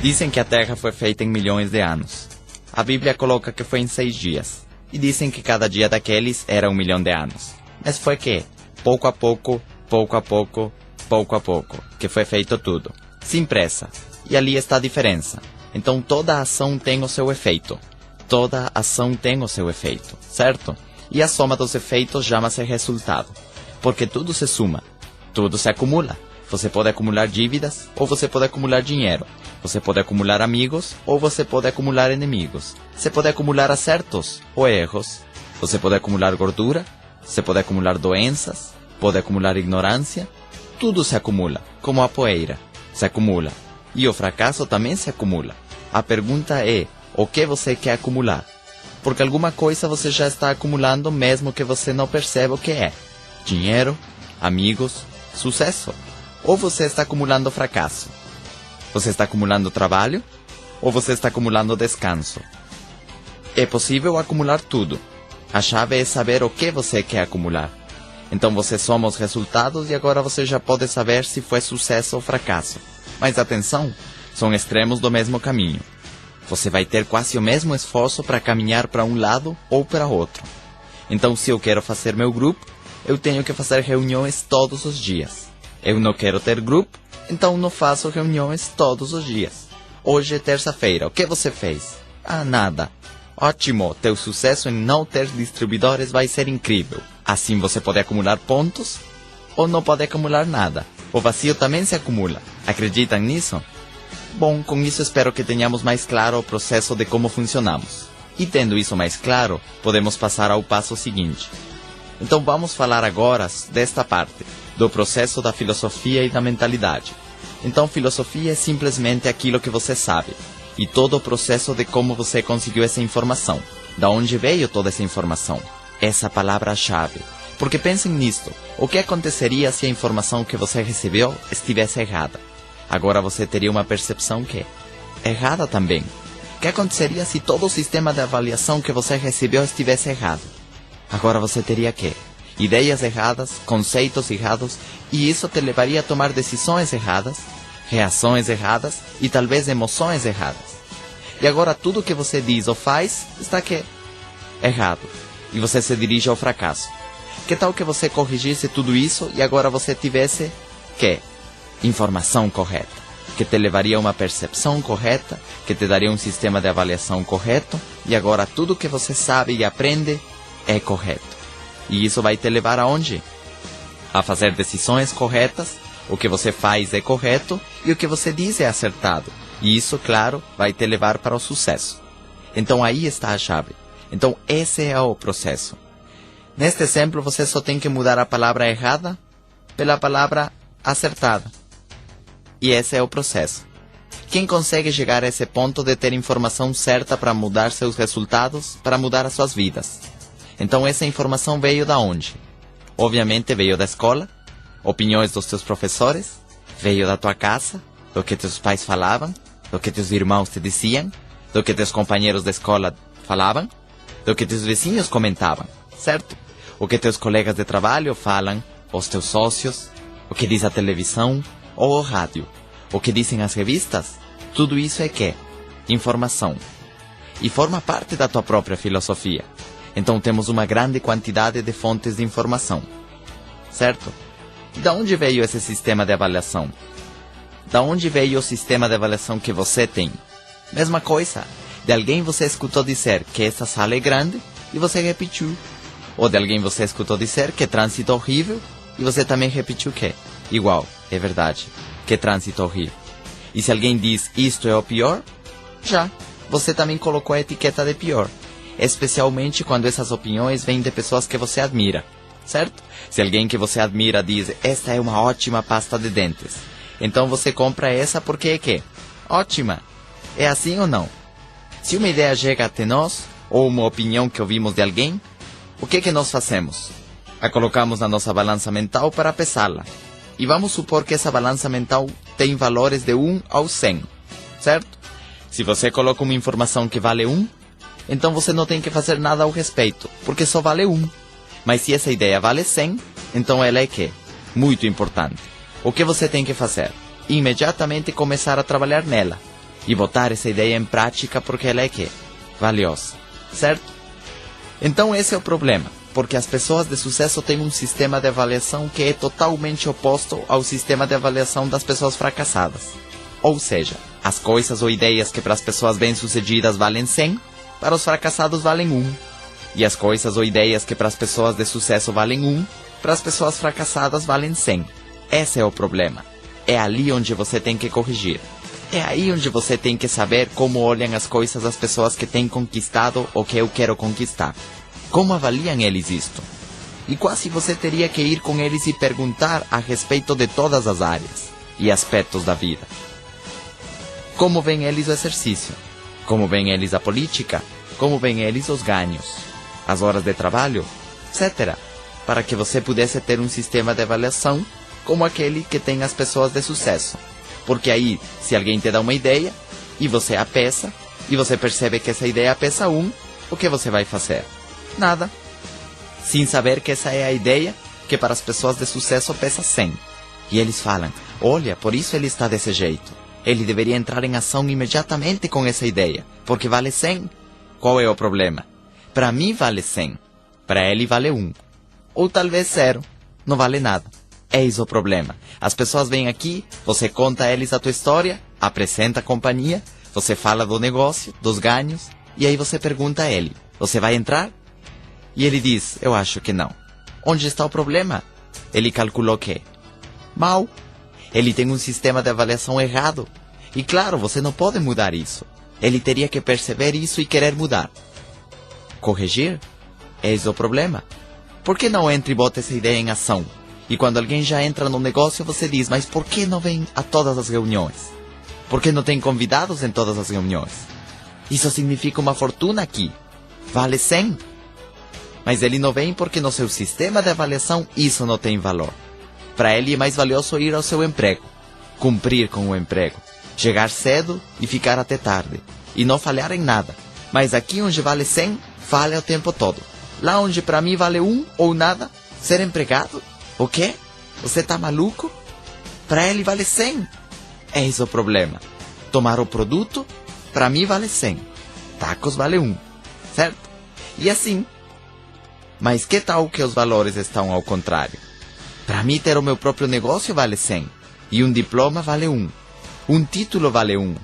Dizem que a Terra foi feita em milhões de anos. A Bíblia coloca que foi em 6 dias. E dizem que cada dia daqueles era 1 milhão de anos. Mas foi que, pouco a pouco, que foi feito tudo. Sem pressa. E ali está a diferença. Então toda ação tem o seu efeito. Toda ação tem o seu efeito, certo? E a soma dos efeitos chama-se resultado. Porque tudo se suma. Tudo se acumula. Você pode acumular dívidas ou você pode acumular dinheiro. Você pode acumular amigos ou você pode acumular inimigos. Você pode acumular acertos ou erros. Você pode acumular gordura. Você pode acumular doenças. Pode acumular ignorância. Tudo se acumula, como a poeira. Se acumula. E o fracasso também se acumula. A pergunta é, o que você quer acumular? Porque alguma coisa você já está acumulando mesmo que você não perceba o que é. Dinheiro, amigos, sucesso. Ou você está acumulando fracasso? Você está acumulando trabalho? Ou você está acumulando descanso? É possível acumular tudo. A chave é saber o que você quer acumular. Então você soma os resultados e agora você já pode saber se foi sucesso ou fracasso. Mas atenção, são extremos do mesmo caminho. Você vai ter quase o mesmo esforço para caminhar para um lado ou para outro. Então se eu quero fazer meu grupo, eu tenho que fazer reuniões todos os dias. Eu não quero ter grupo, então não faço reuniões todos os dias. Hoje é terça-feira, o que você fez? Ah, nada. Ótimo, teu sucesso em não ter distribuidores vai ser incrível. Assim você pode acumular pontos ou não pode acumular nada. O vazio também se acumula. Acreditam nisso? Bom, com isso espero que tenhamos mais claro o processo de como funcionamos. E tendo isso mais claro, podemos passar ao passo seguinte. Então vamos falar agora desta parte, do processo da filosofia e da mentalidade. Então filosofia é simplesmente aquilo que você sabe, e todo o processo de como você conseguiu essa informação. Da onde veio toda essa informação? Essa palavra-chave. Porque pensem nisto, o que aconteceria se a informação que você recebeu estivesse errada? Agora você teria uma percepção que é errada também. O que aconteceria se todo o sistema de avaliação que você recebeu estivesse errado? Agora você teria que ideias erradas, conceitos errados, e isso te levaria a tomar decisões erradas, reações erradas e talvez emoções erradas. E agora tudo que você diz ou faz está que errado, e você se dirige ao fracasso. Que tal que você corrigisse tudo isso e agora você tivesse que informação correta, que te levaria a uma percepção correta, que te daria um sistema de avaliação correto, e agora tudo que você sabe e aprende é correto. E isso vai te levar aonde? A fazer decisões corretas, o que você faz é correto e o que você diz é acertado. E isso, claro, vai te levar para o sucesso. Então aí está a chave. Então esse é o processo. Neste exemplo você só tem que mudar a palavra errada pela palavra acertada. E esse é o processo. Quem consegue chegar a esse ponto de ter informação certa para mudar seus resultados, para mudar as suas vidas? Então essa informação veio da onde? Obviamente veio da escola, opiniões dos teus professores, veio da tua casa, do que teus pais falavam, do que teus irmãos te diziam, do que teus companheiros da escola falavam, do que teus vizinhos comentavam, certo? O que teus colegas de trabalho falam, os teus sócios, o que diz a televisão ou o rádio, o que dizem as revistas, tudo isso é que? Informação. E forma parte da tua própria filosofia. Então temos uma grande quantidade de fontes de informação, certo? E da onde veio esse sistema de avaliação? Da onde veio o sistema de avaliação que você tem? Mesma coisa, de alguém você escutou dizer que essa sala é grande e você repetiu. Ou de alguém você escutou dizer que trânsito horrível e você também repetiu que igual, é verdade, que trânsito horrível. E se alguém diz isto é o pior, já, você também colocou a etiqueta de pior. Especialmente quando essas opiniões vêm de pessoas que você admira, certo? Se alguém que você admira diz, esta é uma ótima pasta de dentes, então você compra essa porque é que? Ótima! É assim ou não? Se uma ideia chega até nós, ou uma opinião que ouvimos de alguém, o que nós fazemos? A colocamos na nossa balança mental para pesá-la. E vamos supor que essa balança mental tem valores de 1 ao 100, certo? Se você coloca uma informação que vale 1, então você não tem que fazer nada ao respeito, porque só vale 1. Mas se essa ideia vale 100, então ela é que? Muito importante. O que você tem que fazer? Imediatamente começar a trabalhar nela. e botar essa ideia em prática porque ela é valiosa, certo? Então esse é o problema, porque as pessoas de sucesso têm um sistema de avaliação que é totalmente oposto ao sistema de avaliação das pessoas fracassadas. Ou seja, as coisas ou ideias que para as pessoas bem-sucedidas valem 100, para os fracassados valem 1. E as coisas ou ideias que para as pessoas de sucesso valem 1, para as pessoas fracassadas valem 100. Esse é o problema. É ali onde você tem que corrigir. É aí onde você tem que saber como olham as coisas as pessoas que têm conquistado o que eu quero conquistar. Como avaliam eles isto? E quase você teria que ir com eles e perguntar a respeito de todas as áreas e aspectos da vida. Como veem eles o exercício? Como veem eles a política? Como veem eles os ganhos? As horas de trabalho? Etc. Para que você pudesse ter um sistema de avaliação como aquele que tem as pessoas de sucesso. Porque aí, se alguém te dá uma ideia, e você a peça, e você percebe que essa ideia pesa 1, o que você vai fazer? Nada. Sem saber que essa é a ideia que para as pessoas de sucesso pesa 100. E eles falam, olha, por isso ele está desse jeito. Ele deveria entrar em ação imediatamente com essa ideia, porque vale 100. Qual é o problema? Para mim vale 100. Para ele vale 1. Ou talvez 0. Não vale nada. Eis o problema. As pessoas vêm aqui, você conta a eles a tua história, apresenta a companhia, você fala do negócio, dos ganhos, e aí você pergunta a ele, você vai entrar? E ele diz, eu acho que não. Onde está o problema? Ele calculou que? Mal. Ele tem um sistema de avaliação errado. E claro, você não pode mudar isso. Ele teria que perceber isso e querer mudar. Corrigir? Eis o problema. Por que não entra e bota essa ideia em ação? E quando alguém já entra no negócio, você diz, mas por que não vem a todas as reuniões? Por que não tem convidados em todas as reuniões? Isso significa uma fortuna aqui. Vale 100. Mas ele não vem porque no seu sistema de avaliação isso não tem valor. Para ele é mais valioso ir ao seu emprego, cumprir com o emprego, chegar cedo e ficar até tarde, e não falhar em nada. Mas aqui onde vale 100, falha o tempo todo. Lá onde para mim vale 1 ou nada, ser empregado? O quê? Você tá maluco? Para ele vale 100. Eis o problema. Tomar o produto, para mim vale 100. Tacos vale 1, certo? E assim. Mas que tal que os valores estão ao contrário? Para mim ter o meu próprio negócio vale 100. E um diploma vale 1. Um título vale 1.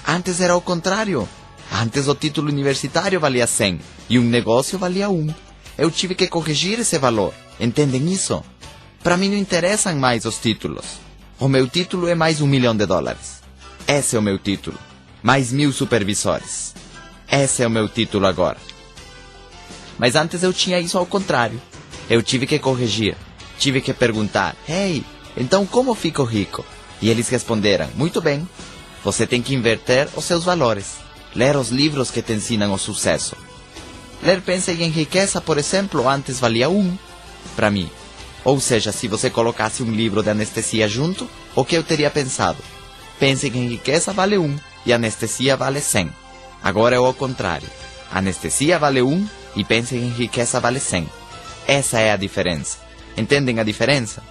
Antes era o contrário. Antes o título universitário valia 100. E um negócio valia 1. Eu tive que corrigir esse valor. Entendem isso? Para mim não interessam mais os títulos. O meu título é mais $1 milhão. Esse é o meu título. Mais 1000 supervisores. Esse é o meu título agora. Mas antes eu tinha isso ao contrário. Eu tive que corrigir. Tive que perguntar, hey, então como fico rico? E eles responderam, muito bem. Você tem que inverter os seus valores. Ler os livros que te ensinam o sucesso. Ler Pense em Riqueza, por exemplo, antes valia 1 para mim. Ou seja, se você colocasse um livro de anestesia junto, o que eu teria pensado? Pense em Riqueza vale 1 e anestesia vale 100. Agora é o contrário. Anestesia vale 1 e Pense em Riqueza vale 100. Essa é a diferença. Entendem a diferença?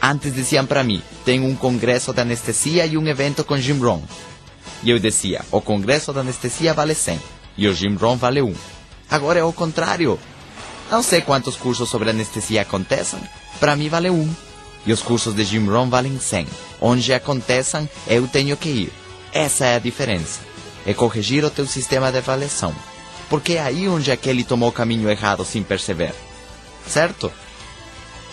Antes diziam para mim, tem um congresso de anestesia e um evento com Jim Rohn. E eu dizia, o congresso de anestesia vale 100 e o Jim Rohn vale 1. Agora é o contrário. Não sei quantos cursos sobre anestesia acontecem, para mim vale 1. E os cursos de Jim Rohn valem 100. Onde aconteçam, eu tenho que ir. Essa é a diferença. É corrigir o teu sistema de avaliação. Porque é aí onde aquele tomou o caminho errado sem perceber. Certo?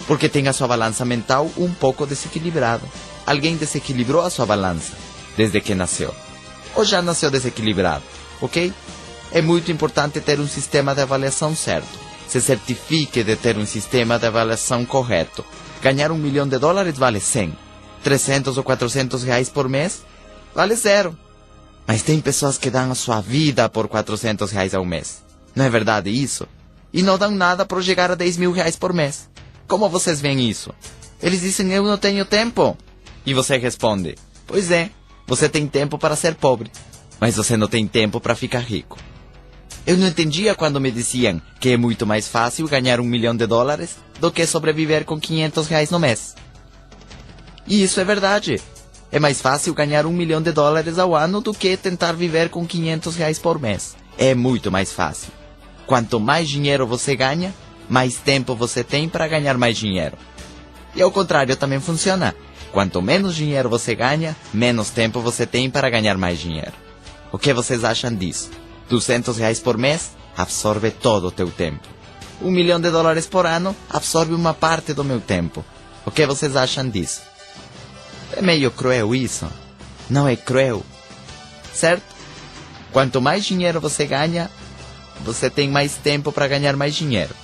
Porque tem a sua balança mental um pouco desequilibrada. Alguém desequilibrou a sua balança desde que nasceu. Ou já nasceu desequilibrado, ok? É muito importante ter um sistema de avaliação certo. Se certifique de ter um sistema de avaliação correto. Ganhar $1 milhão vale 100. 300 ou 400 reais por mês vale 0. Mas tem pessoas que dão a sua vida por 400 reais ao mês. Não é verdade isso? E não dão nada para chegar a 10 mil reais por mês. Como vocês veem isso? Eles dizem, eu não tenho tempo. E você responde, pois é, você tem tempo para ser pobre, mas você não tem tempo para ficar rico. Eu não entendia quando me diziam que é muito mais fácil ganhar $1 milhão do que sobreviver com 500 reais no mês. E isso é verdade. É mais fácil ganhar $1 milhão ao ano do que tentar viver com R$500 por mês. É muito mais fácil. Quanto mais dinheiro você ganha, mais tempo você tem para ganhar mais dinheiro. E ao contrário também funciona. Quanto menos dinheiro você ganha, menos tempo você tem para ganhar mais dinheiro. O que vocês acham disso? R$200 por mês absorve todo o teu tempo. $1 milhão por ano absorve uma parte do meu tempo. O que vocês acham disso? É meio cruel isso. Não é cruel, certo? Quanto mais dinheiro você ganha, você tem mais tempo para ganhar mais dinheiro.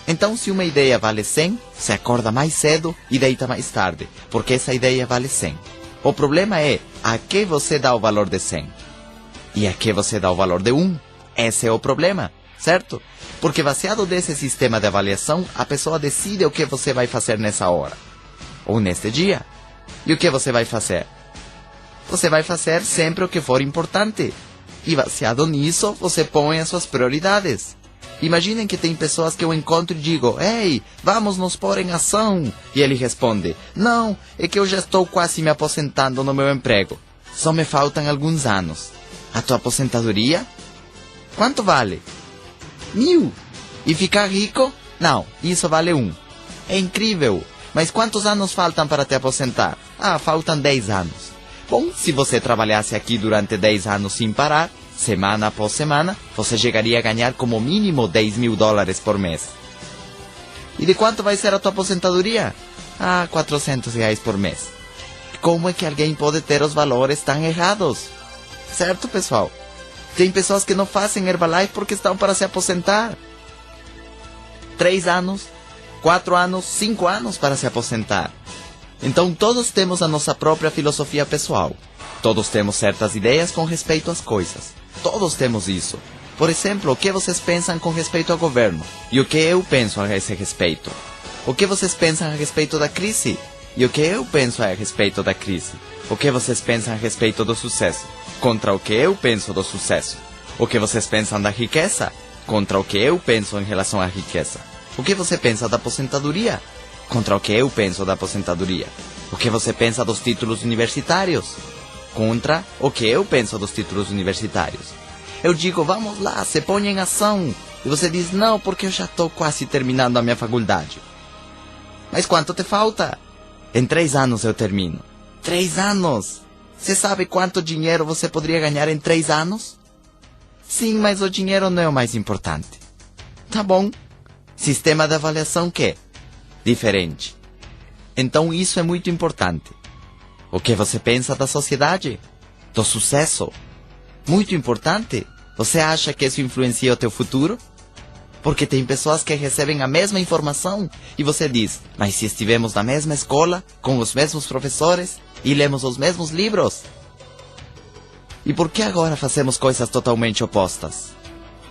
Então, se uma ideia vale 100, você acorda mais cedo e deita mais tarde, porque essa ideia vale 100. O problema é a que você dá o valor de 100 e a que você dá o valor de 1. Esse é o problema, certo? Porque baseado nesse sistema de avaliação, a pessoa decide o que você vai fazer nessa hora ou neste dia. E o que você vai fazer? Você vai fazer sempre o que for importante. E baseado nisso, você põe as suas prioridades. Imaginem que tem pessoas que eu encontro e digo: "Ei, vamos nos pôr em ação." E ele responde: "Não, é que eu já estou quase me aposentando no meu emprego. Só me faltam alguns anos." A tua aposentadoria? Quanto vale? 1.000. E ficar rico? Não, isso vale 1. É incrível. Mas quantos anos faltam para te aposentar? Faltam 10 anos. Bom, se você trabalhasse aqui durante 10 anos sem parar, semana após semana, você chegaria a ganhar como mínimo $10 mil por mês. E de quanto vai ser a tua aposentadoria? R$400 por mês. Como é que alguém pode ter os valores tão errados? Certo, pessoal? Tem pessoas que não fazem Herbalife porque estão para se aposentar. 3 anos, 4 anos, 5 anos para se aposentar. Então todos temos a nossa própria filosofia pessoal. Todos temos certas ideias com respeito às coisas. Todos temos isso. Por exemplo, o que vocês pensam com respeito ao governo? E o que eu penso a esse respeito? O que vocês pensam a respeito da crise? E o que eu penso a respeito da crise? O que vocês pensam a respeito do sucesso? Contra o que eu penso do sucesso? O que vocês pensam da riqueza? Contra o que eu penso em relação à riqueza? O que você pensa da aposentadoria? Contra o que eu penso da aposentadoria? O que você pensa dos títulos universitários? Contra o que eu penso dos títulos universitários? Eu digo: vamos lá, se põe em ação. E você diz: não, porque eu já estou quase terminando a minha faculdade. Mas quanto te falta? Em 3 anos eu termino. 3 anos? Você sabe quanto dinheiro você poderia ganhar em 3 anos? Sim, mas o dinheiro não é o mais importante. Tá bom. Sistema de avaliação que? Diferente. Então isso é muito importante. O que você pensa da sociedade? Do sucesso? Muito importante. Você acha que isso influencia o teu futuro? Porque tem pessoas que recebem a mesma informação e você diz: mas se estivemos na mesma escola, com os mesmos professores e lemos os mesmos livros? E por que agora fazemos coisas totalmente opostas?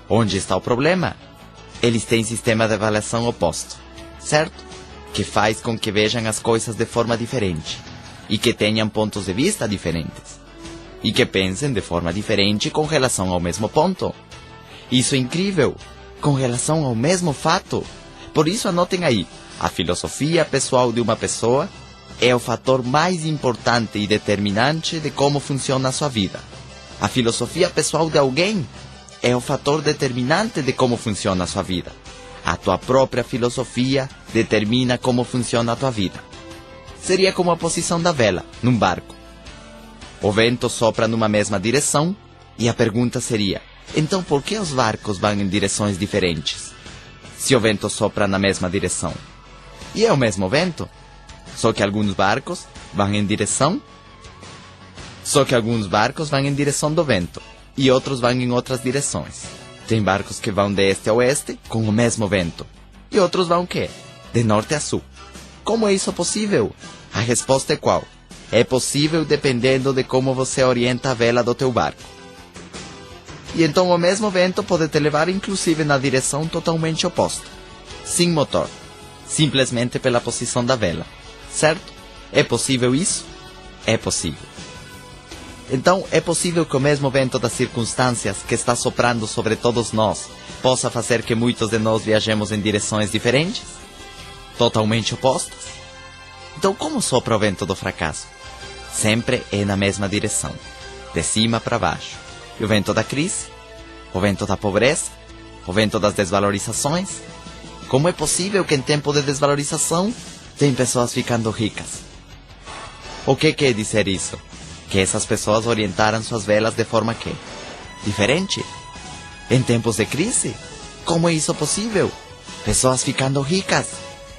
Onde está o problema? Eles têm sistema de avaliação oposto, certo? Que faz com que vejam as coisas de forma diferente e que tenham pontos de vista diferentes e que pensem de forma diferente com relação ao mesmo ponto. Isso é incrível, com relação ao mesmo fato. Por isso anotem aí: a filosofia pessoal de uma pessoa é o fator mais importante e determinante de como funciona a sua vida. A filosofia pessoal de alguém é o fator determinante de como funciona a sua vida. A tua própria filosofia determina como funciona a tua vida. Seria como a posição da vela num barco. O vento sopra numa mesma direção e a pergunta seria: então por que os barcos vão em direções diferentes? Se o vento sopra na mesma direção. E é o mesmo vento, só que alguns barcos vão em direção do vento e outros vão em outras direções. Tem barcos que vão de este a oeste com o mesmo vento e outros vão o quê? De norte a sul. Como é isso possível? A resposta é qual? É possível dependendo de como você orienta a vela do teu barco. E então o mesmo vento pode te levar inclusive na direção totalmente oposta, sem motor, simplesmente pela posição da vela, certo? É possível isso? É possível. Então é possível que o mesmo vento das circunstâncias que está soprando sobre todos nós possa fazer que muitos de nós viajemos em direções diferentes? Totalmente opostas? Então como sopra o vento do fracasso? sempre é na mesma direção, de cima para baixo. E o vento da crise? O vento da pobreza? O vento das desvalorizações? Como é possível que em tempo de desvalorização tem pessoas ficando ricas? O que quer dizer isso? Que essas pessoas orientaram suas velas de forma que? Diferente. Em tempos de crise? Como é isso possível? Pessoas ficando ricas?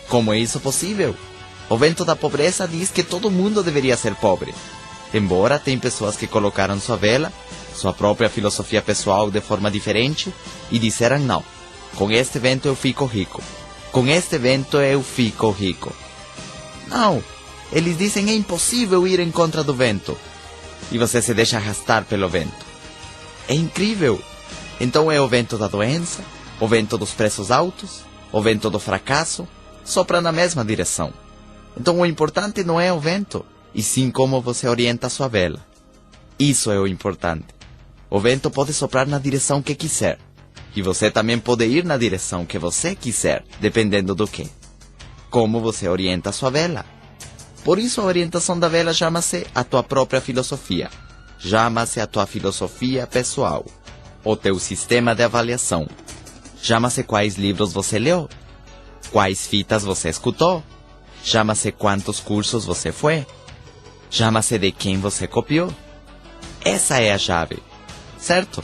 Como é isso possível? O vento da pobreza diz que todo mundo deveria ser pobre. Embora tem pessoas que colocaram sua vela, sua própria filosofia pessoal de forma diferente e disseram não. Com este vento eu fico rico. Com este vento eu fico rico. Não. Eles dizem é impossível ir em contra do vento. E você se deixa arrastar pelo vento. É incrível. Então é o vento da doença, o vento dos preços altos, o vento do fracasso, sopra na mesma direção. Então o importante não é o vento, e sim como você orienta a sua vela. Isso é o importante. O vento pode soprar na direção que quiser. E você também pode ir na direção que você quiser, dependendo do que. Como você orienta a sua vela. Por isso a orientação da vela chama-se a tua própria filosofia. Chama-se a tua filosofia pessoal. O teu sistema de avaliação. Chama-se quais livros você leu. Quais fitas você escutou. Chama-se quantos cursos você foi. Chama-se de quem você copiou. Essa é a chave. Certo?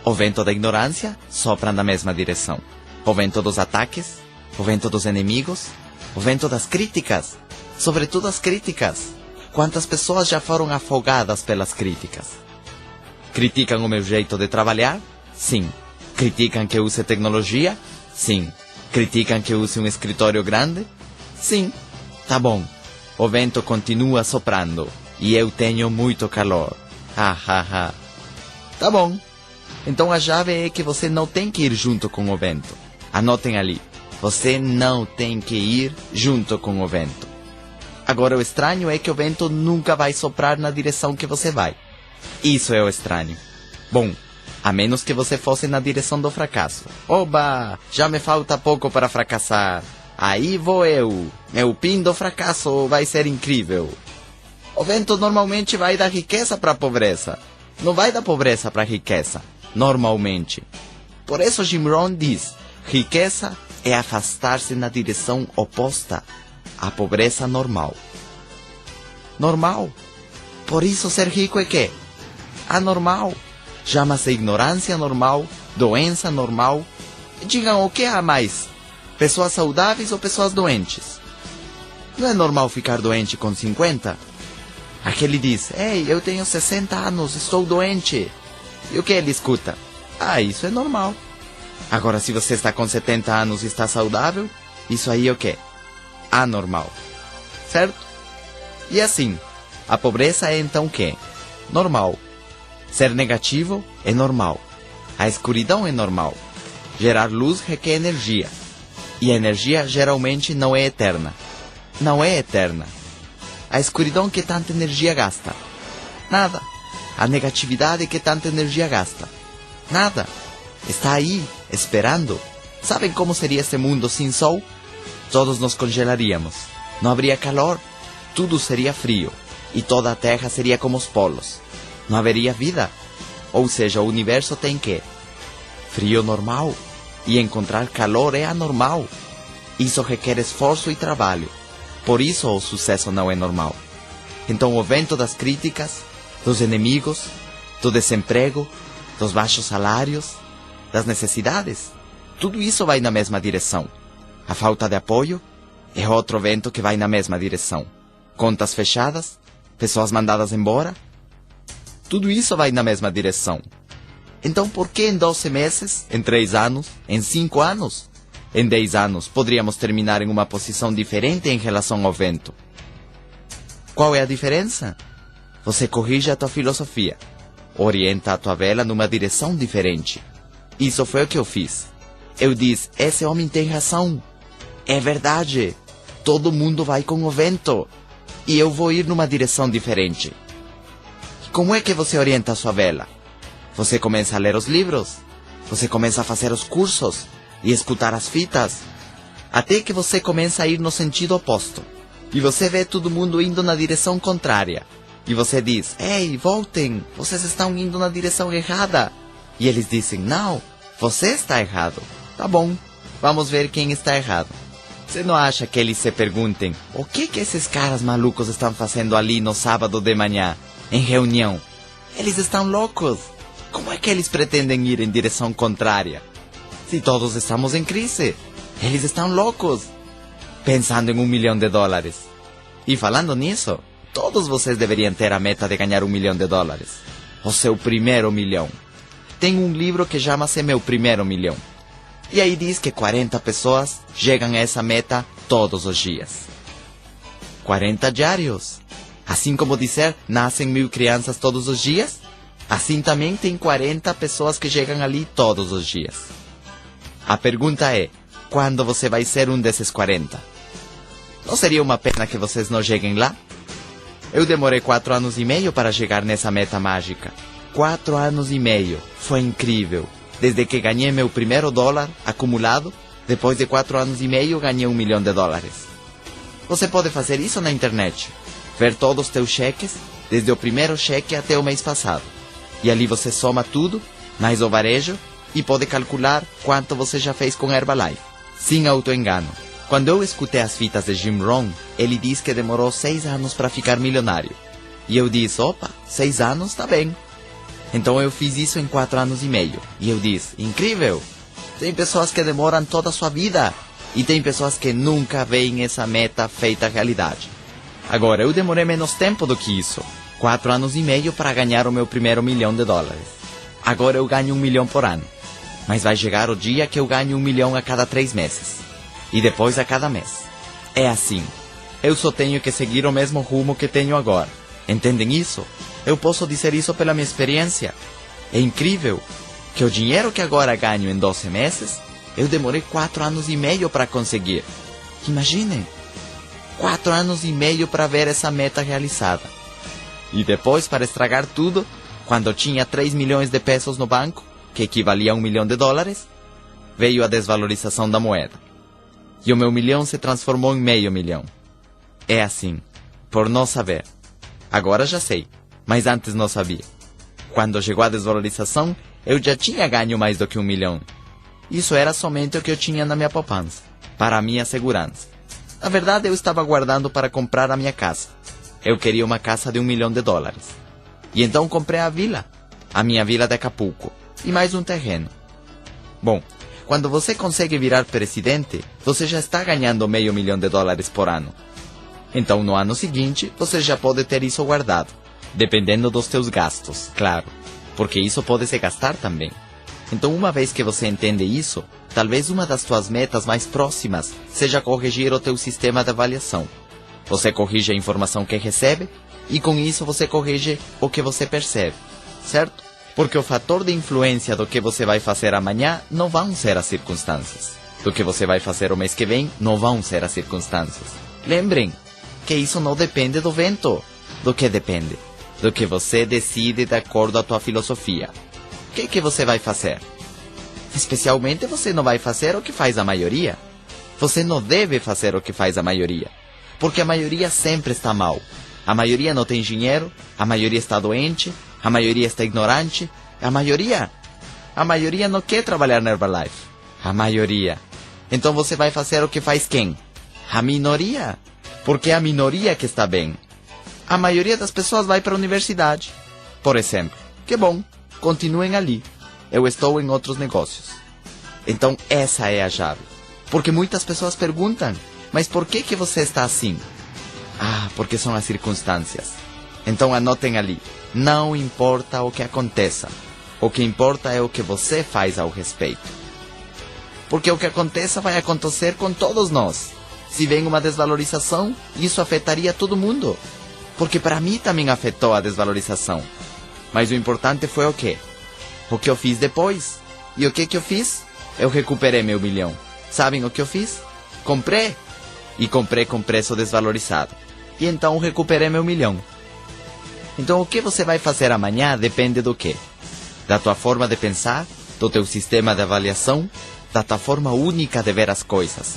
O vento da ignorância sopra na mesma direção. O vento dos ataques. O vento dos inimigos. O vento das críticas. Sobretudo as críticas. Quantas pessoas já foram afogadas pelas críticas? Criticam o meu jeito de trabalhar? Sim. Criticam que eu use tecnologia? Sim. Criticam que eu use um escritório grande? Sim. Tá bom. O vento continua soprando. E eu tenho muito calor. Ha, ha, ha. Tá bom. Então a chave é que você não tem que ir junto com o vento. Anotem ali. Você não tem que ir junto com o vento. Agora o estranho é que o vento nunca vai soprar na direção que você vai. Isso é o estranho. Bom, a menos que você fosse na direção do fracasso. Oba, já me falta pouco para fracassar. Aí vou eu. Meu fim do fracasso vai ser incrível. O vento normalmente vai da riqueza para a pobreza. Não vai da pobreza para a riqueza. Normalmente. Por isso Jim Rohn diz, riqueza é afastar-se na direção oposta. A pobreza normal. Normal. Por isso ser rico é que? Anormal. Chama-se ignorância normal, doença normal. Digam o que há mais? Pessoas saudáveis ou pessoas doentes? Não é normal ficar doente com 50? Aquele diz, ei, eu tenho 60 anos, estou doente. E o que ele escuta? Ah, isso é normal. Agora se você está com 70 anos e está saudável, isso aí é o quê? Anormal. Certo? E assim, a pobreza é então o quê? Normal. Ser negativo é normal. A escuridão é normal. Gerar luz requer energia. E a energia geralmente não é eterna. Não é eterna. A escuridão que tanta energia gasta? Nada. A negatividade que tanta energia gasta? Nada. Está aí, esperando. Sabem como seria esse mundo sem sol? Todos nos congelaríamos. Não haveria calor. Tudo seria frio. E toda a terra seria como os polos. Não haveria vida. Ou seja, o universo tem que? Frio normal. E encontrar calor é anormal. Isso requer esforço e trabalho. Por isso o sucesso não é normal. Então o vento das críticas, dos inimigos, do desemprego, dos baixos salários, das necessidades, tudo isso vai na mesma direção. A falta de apoio é outro vento que vai na mesma direção. Contas fechadas, pessoas mandadas embora, tudo isso vai na mesma direção. Então por que em 12 meses, em 3 anos, em 5 anos, em 10 anos poderíamos terminar em uma posição diferente em relação ao vento? Qual é a diferença? Você corrige a tua filosofia, orienta a tua vela numa direção diferente. Isso foi o que eu fiz. Eu disse, esse homem tem razão. É verdade. Todo mundo vai com o vento. E eu vou ir numa direção diferente. E como é que você orienta a sua vela? Você começa a ler os livros. Você começa a fazer os cursos. E escutar as fitas. Até que você começa a ir no sentido oposto. E você vê todo mundo indo na direção contrária. E você diz, ei, voltem, vocês estão indo na direção errada. E eles dizem, não, você está errado. Tá bom, vamos ver quem está errado. Você não acha que eles se perguntem, o que esses caras malucos estão fazendo ali no sábado de manhã, em reunião? Eles estão loucos. Como é que eles pretendem ir em direção contrária? Se todos estamos em crise, eles estão loucos, pensando em $1 milhão. E falando nisso, todos vocês deveriam ter a meta de ganhar $1 milhão. O seu primeiro milhão. Tem um livro que chama-se Meu Primeiro Milhão. E aí diz que 40 pessoas chegam a essa meta todos os dias. 40 diários. Assim como dizer, nascem 1000 crianças todos os dias, assim também tem 40 pessoas que chegam ali todos os dias. A pergunta é, quando você vai ser um desses 40? Não seria uma pena que vocês não cheguem lá? Eu demorei 4 anos e meio para chegar nessa meta mágica. 4 anos e meio. Foi incrível. Desde que ganhei meu primeiro dólar acumulado, depois de 4 anos e meio ganhei $1 milhão. Você pode fazer isso na internet. Ver todos os teus cheques, desde o primeiro cheque até o mês passado. E ali você soma tudo, mais o varejo, e pode calcular quanto você já fez com Herbalife. Sem autoengano. Quando eu escutei as fitas de Jim Rohn, ele diz que demorou 6 anos para ficar milionário. E eu disse, opa, 6 anos tá bem. Então eu fiz isso em 4 anos e meio. E eu disse, incrível! Tem pessoas que demoram toda a sua vida. E tem pessoas que nunca veem essa meta feita realidade. Agora, eu demorei menos tempo do que isso. 4 anos e meio para ganhar o meu primeiro $1 milhão. Agora eu ganho $1 milhão por ano. Mas vai chegar o dia que eu ganho $1 milhão a cada 3 meses. E depois a cada mês. É assim. Eu só tenho que seguir o mesmo rumo que tenho agora. Entendem isso? Eu posso dizer isso pela minha experiência. É incrível que o dinheiro que agora ganho em 12 meses, eu demorei 4 anos e meio para conseguir. Imaginem. 4 anos e meio para ver essa meta realizada. E depois, para estragar tudo, quando eu tinha 3 milhões de pesos no banco, que equivalia a $1 milhão, veio a desvalorização da moeda. E o meu milhão se transformou em meio milhão. É assim, por não saber. Agora já sei, mas antes não sabia. Quando chegou a desvalorização, eu já tinha ganho mais do que $1 milhão. Isso era somente o que eu tinha na minha poupança, para a minha segurança. Na verdade, eu estava guardando para comprar a minha casa. Eu queria uma casa de $1 milhão. E então comprei a minha vila de Acapulco, e mais um terreno. Bom, quando você consegue virar presidente, você já está ganhando $500 mil por ano. Então no ano seguinte, você já pode ter isso guardado, dependendo dos seus gastos, claro, porque isso pode se gastar também. Então uma vez que você entende isso, talvez uma das suas metas mais próximas seja corrigir o teu sistema de avaliação. Você corrige a informação que recebe, e com isso você corrige o que você percebe, certo? Porque o fator de influência do que você vai fazer amanhã não vão ser as circunstâncias. Do que você vai fazer o mês que vem não vão ser as circunstâncias. Lembrem que isso não depende do vento. Do que depende? Do que você decide de acordo à tua filosofia. O que você vai fazer? Especialmente você não vai fazer o que faz a maioria. Você não deve fazer o que faz a maioria. Porque a maioria sempre está mal. A maioria não tem dinheiro, a maioria está doente, a maioria está ignorante, a maioria não quer trabalhar na Herbalife. A maioria. Então você vai fazer o que faz quem? A minoria. Porque é a minoria que está bem. A maioria das pessoas vai para a universidade, por exemplo. Que bom, continuem ali. Eu estou em outros negócios. Então essa é a chave. Porque muitas pessoas perguntam, mas por que você está assim? Ah, porque são as circunstâncias. Então anotem ali. Não importa o que aconteça. O que importa é o que você faz ao respeito. Porque o que aconteça vai acontecer com todos nós. Se vem uma desvalorização, isso afetaria todo mundo. Porque para mim também afetou a desvalorização. Mas o importante foi o quê? O que eu fiz depois. E o que eu fiz? Eu recuperei meu $1 milhão. Sabem o que eu fiz? Comprei. E comprei com preço desvalorizado. E então recuperei meu $1 milhão. Então o que você vai fazer amanhã depende do quê? Da tua forma de pensar, do teu sistema de avaliação, da tua forma única de ver as coisas.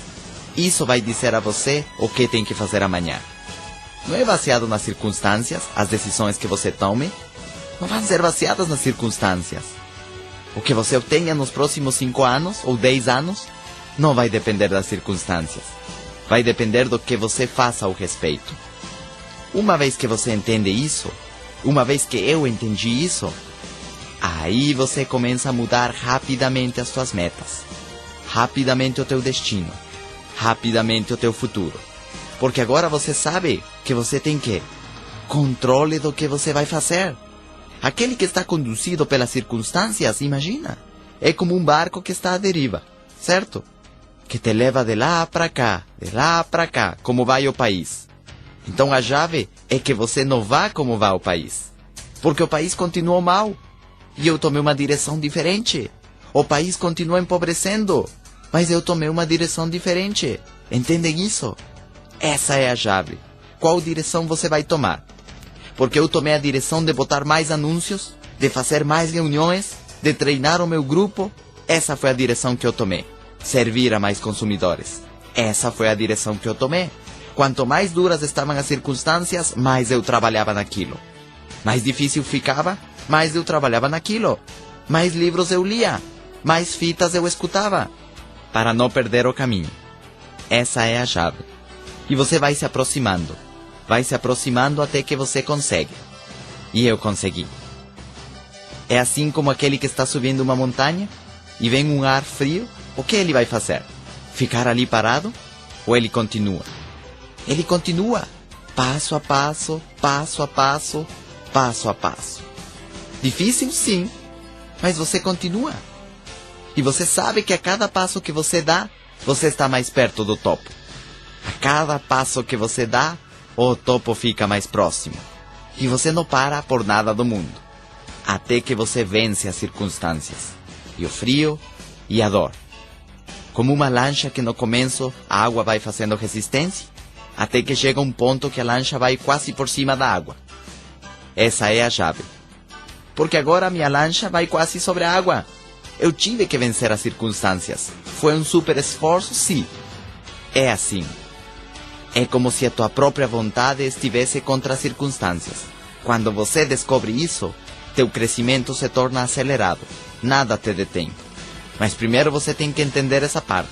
Isso vai dizer a você o que tem que fazer amanhã. não é baseado nas circunstâncias, as decisões que você tome, não vão ser baseadas nas circunstâncias. O que você obtenha nos próximos 5 anos ou 10 anos, não vai depender das circunstâncias. Vai depender do que você faça ao respeito. Uma vez que você entende isso, uma vez que eu entendi isso, aí você começa a mudar rapidamente as suas metas, rapidamente o teu destino, rapidamente o teu futuro. Porque agora você sabe que você tem que controle do que você vai fazer. Aquele que está conduzido pelas circunstâncias, imagina, é como um barco que está à deriva, certo? Que te leva de lá para cá, como vai o país. Então a chave é que você não vá como vai o país, porque o país continua mal, e eu tomei uma direção diferente. O país continua empobrecendo, mas eu tomei uma direção diferente. Entendem isso? Essa é a chave. Qual direção você vai tomar? Porque eu tomei a direção de botar mais anúncios, de fazer mais reuniões, de treinar o meu grupo. Essa foi a direção que eu tomei. Servir a mais consumidores. Essa foi a direção que eu tomei. Quanto mais duras estavam as circunstâncias, mais eu trabalhava naquilo. Mais difícil ficava, mais eu trabalhava naquilo. Mais livros eu lia, mais fitas eu escutava, para não perder o caminho. Essa é a chave. E você vai se aproximando até que você consegue. E eu consegui. É assim como aquele que está subindo uma montanha e vem um ar frio, o que ele vai fazer? Ficar ali parado? Ou ele continua? Ele continua, passo a passo, passo a passo, passo a passo. Difícil, sim, mas você continua. E você sabe que a cada passo que você dá, você está mais perto do topo. A cada passo que você dá, o topo fica mais próximo. E você não para por nada do mundo, até que você vence as circunstâncias, e o frio, e a dor. Como uma lancha que no começo a água vai fazendo resistência, até que chega um ponto que a lancha vai quase por cima da água. Essa é a chave. Porque agora a minha lancha vai quase sobre a água. Eu tive que vencer as circunstâncias. Foi um super esforço, sim. É assim. É como se a tua própria vontade estivesse contra as circunstâncias. Quando você descobre isso, teu crescimento se torna acelerado. Nada te detém. Mas primeiro você tem que entender essa parte,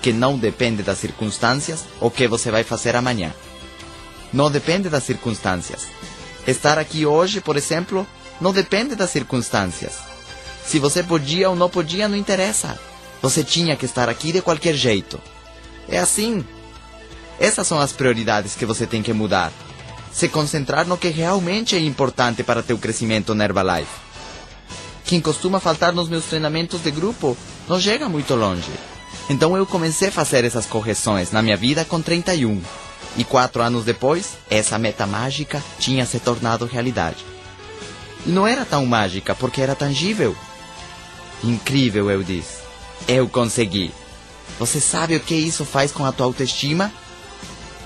que não depende das circunstâncias o que você vai fazer amanhã. Não depende das circunstâncias. Estar aqui hoje, por exemplo, não depende das circunstâncias. Se você podia ou não podia, não interessa. Você tinha que estar aqui de qualquer jeito. É assim. Essas são as prioridades que você tem que mudar. Se concentrar no que realmente é importante para teu crescimento na Herbalife. Quem costuma faltar nos meus treinamentos de grupo não chega muito longe. Então eu comecei a fazer essas correções na minha vida com 31. E 4 anos depois, essa meta mágica tinha se tornado realidade. E não era tão mágica porque era tangível. Incrível, eu disse. Eu consegui. Você sabe o que isso faz com a tua autoestima?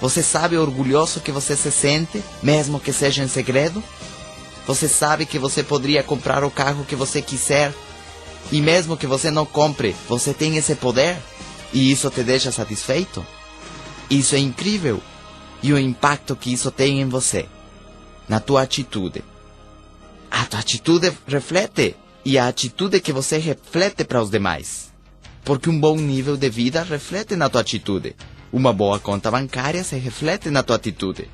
Você sabe o orgulhoso que você se sente, mesmo que seja em segredo? Você sabe que você poderia comprar o carro que você quiser, e mesmo que você não compre, você tem esse poder, e isso te deixa satisfeito? Isso é incrível, e o impacto que isso tem em você, na tua atitude. A tua atitude reflete, e a atitude que você reflete para os demais. Porque um bom nível de vida reflete na tua atitude. Uma boa conta bancária se reflete na tua atitude.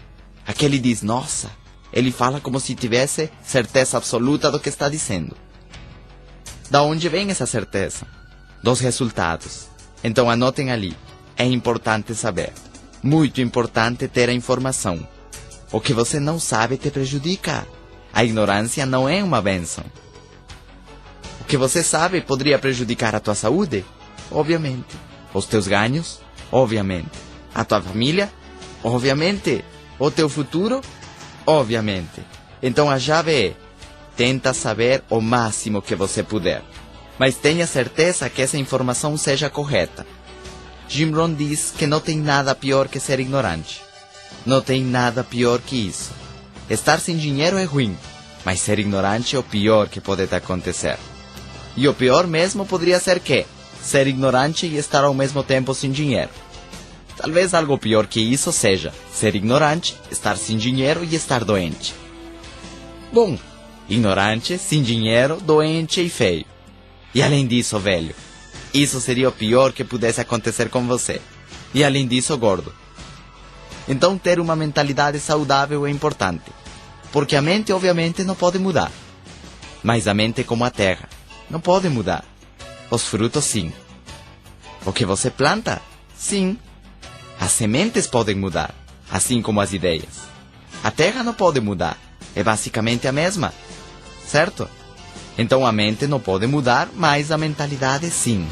Aquele diz, nossa, ele fala como se tivesse certeza absoluta do que está dizendo. Da onde vem essa certeza? Dos resultados. Então anotem ali. É importante saber. Muito importante ter a informação. O que você não sabe te prejudica. A ignorância não é uma bênção. O que você sabe poderia prejudicar a tua saúde? Obviamente. Os teus ganhos? Obviamente. A tua família? Obviamente. O teu futuro? Obviamente. Então a chave é: tenta saber o máximo que você puder. Mas tenha certeza que essa informação seja correta. Jim Rohn diz que não tem nada pior que ser ignorante. Não tem nada pior que isso. Estar sem dinheiro é ruim, mas ser ignorante é o pior que pode te acontecer. E o pior mesmo poderia ser que ser ignorante e estar ao mesmo tempo sem dinheiro. Talvez algo pior que isso seja ser ignorante, estar sem dinheiro e estar doente. Bom, ignorante, sem dinheiro, doente e feio. E além disso, velho, isso seria o pior que pudesse acontecer com você. E além disso, gordo. Então ter uma mentalidade saudável é importante, porque a mente obviamente não pode mudar. Mas a mente é como a terra, não pode mudar. Os frutos sim. O que você planta, sim. As sementes podem mudar, assim como as ideias. A terra não pode mudar, é basicamente a mesma, certo? Então a mente não pode mudar, mas a mentalidade sim.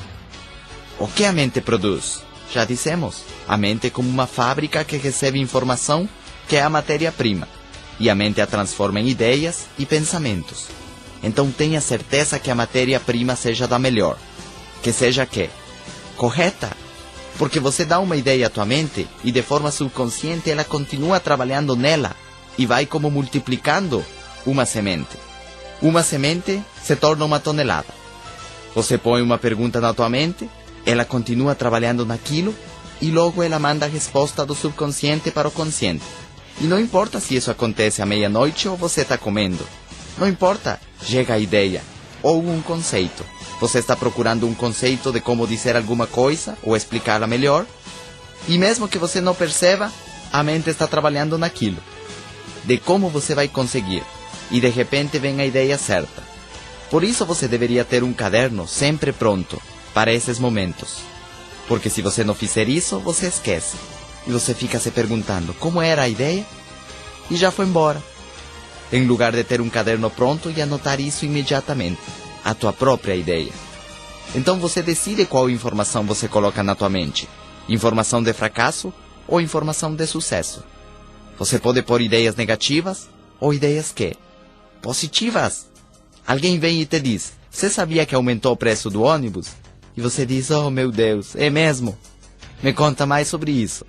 O que a mente produz? Já dissemos, a mente é como uma fábrica que recebe informação, que é a matéria-prima, e a mente a transforma em ideias e pensamentos. Então tenha certeza que a matéria-prima seja da melhor, que seja que? Correta. Porque você dá uma ideia à tua mente e de forma subconsciente ela continua trabalhando nela e vai como multiplicando uma semente. Uma semente se torna uma tonelada. Você põe uma pergunta na tua mente, ela continua trabalhando naquilo e logo ela manda a resposta do subconsciente para o consciente. E não importa se isso acontece à meia-noite ou você está comendo. Não importa, chega a ideia ou um conceito. Você está procurando um conceito de como dizer alguma coisa ou explicá-la melhor. E mesmo que você não perceba, a mente está trabalhando naquilo. De como você vai conseguir. E de repente vem a ideia certa. Por isso você deveria ter um caderno sempre pronto para esses momentos. Porque se você não fizer isso, você esquece. E você fica se perguntando como era a ideia e já foi embora. Em lugar de ter um caderno pronto e anotar isso imediatamente. A tua própria ideia. Então você decide qual informação você coloca na tua mente. Informação de fracasso ou informação de sucesso. Você pode pôr ideias negativas ou ideias que? Positivas. Alguém vem e te diz, você sabia que aumentou o preço do ônibus? E você diz, oh meu Deus, é mesmo? Me conta mais sobre isso.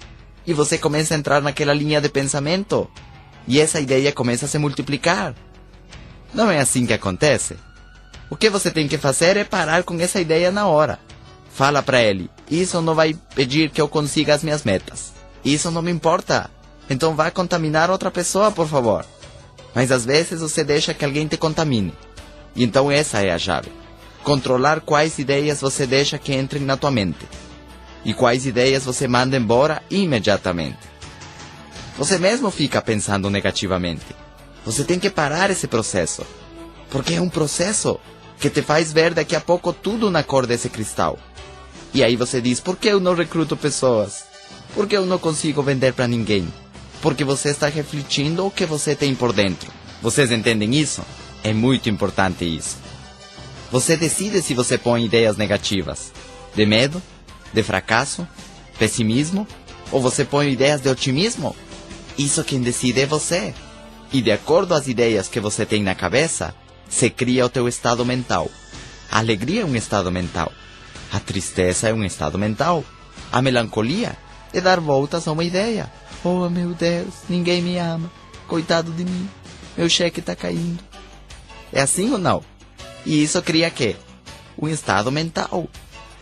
E você começa a entrar naquela linha de pensamento. E essa ideia começa a se multiplicar. Não é assim que acontece? O que você tem que fazer é parar com essa ideia na hora. Fala para ele, isso não vai pedir que eu consiga as minhas metas. Isso não me importa. Então vá contaminar outra pessoa, por favor. Mas às vezes você deixa que alguém te contamine. E então essa é a chave. Controlar quais ideias você deixa que entrem na tua mente. E quais ideias você manda embora imediatamente. Você mesmo fica pensando negativamente. Você tem que parar esse processo. Porque é um processo que te faz ver daqui a pouco tudo na cor desse cristal. E aí você diz, por que eu não recruto pessoas? Por que eu não consigo vender para ninguém? Porque você está refletindo o que você tem por dentro. Vocês entendem isso? É muito importante isso. Você decide se você põe ideias negativas, de medo, de fracasso, pessimismo, ou você põe ideias de otimismo. Isso quem decide é você. E de acordo às ideias que você tem na cabeça, se cria o teu estado mental. A alegria é um estado mental. A tristeza é um estado mental. A melancolia é dar voltas a uma ideia. Oh, meu Deus, ninguém me ama. Coitado de mim. Meu cheque está caindo. É assim ou não? E isso cria quê? Um estado mental.